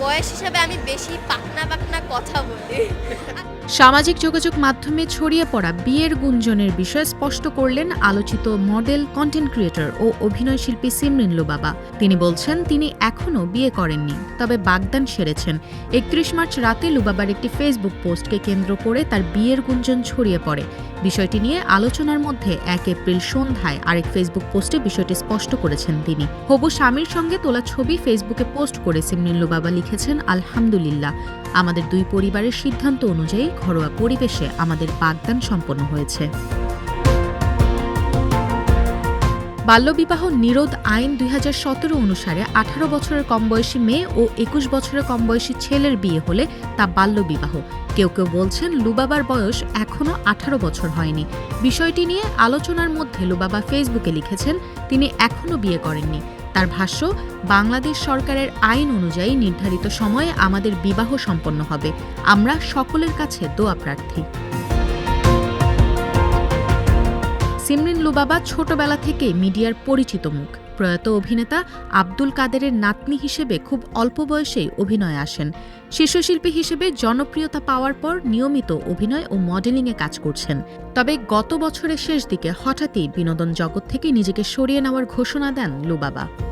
বয়স হিসাবে আমি বেশি পাকনা পাকনা কথা বলি। সামাজিক যোগাযোগ মাধ্যমে ছড়িয়ে পড়া বিয়ের গুঞ্জনের বিষয়ে স্পষ্ট করলেন আলোচিত মডেল, কন্টেন্ট ক্রিয়েটর ও অভিনয় শিল্পী সিমরিন লুবাবা। তিনি বলছেন তিনি এখনও বিয়ে করেননি, তবে বাগদান সেরেছেন। ৩১ মার্চ রাতে লুবাবার একটি ফেসবুক পোস্টকে কেন্দ্র করে তার বিয়ের গুঞ্জন ছড়িয়ে পড়ে। বিষয়টি নিয়ে আলোচনার মধ্যে ১ এপ্রিল সন্ধ্যায় আরেক ফেসবুক পোস্টে বিষয়টি স্পষ্ট করেছেন তিনি। হবু স্বামীর সঙ্গে তোলা ছবি ফেসবুকে পোস্ট করে সিমরিন লুবাবা লিখেছেন, আলহামদুলিল্লাহ, আমাদের দুই পরিবারের সিদ্ধান্ত অনুযায়ী ঘরোয়া পরিবেশে আমাদের বাগদান সম্পন্ন হয়েছে। বাল্যবিবাহ নিরোধ আইন ২০১৭ অনুসারে ১৮ বছরের কম বয়সী মেয়ে ও ২১ বছরের কম বয়সী ছেলের বিয়ে হলে তা বাল্যবিবাহ। কেউ কেউ বলছেন লুবাবার বয়স এখনও ১৮ বছর হয়নি। বিষয়টি নিয়ে আলোচনার মধ্যে লুবাবা ফেসবুকে লিখেছেন তিনি এখনও বিয়ে করেননি। তার ভাষ্য, বাংলাদেশ সরকারের আইন অনুযায়ী নির্ধারিত সময়ে আমাদের বিবাহ সম্পন্ন হবে। আমরা সকলের কাছে দোয়া প্রার্থী। সিমরিন লুবাবা ছোটবেলা থেকে মিডিয়ার পরিচিত মুখ। প্রয়াত অভিনেতা আব্দুল কাদেরের নাতনি হিসেবে খুব অল্প বয়সেই অভিনয়ে আসেন। শীর্ষশিল্পী হিসেবে জনপ্রিয়তা পাওয়ার পর নিয়মিত অভিনয় ও মডেলিংয়ে কাজ করছেন। তবে গত বছরের শেষ দিকে হঠাৎই বিনোদন জগৎ থেকে নিজেকে সরিয়ে নেওয়ার ঘোষণা দেন লুবাবা।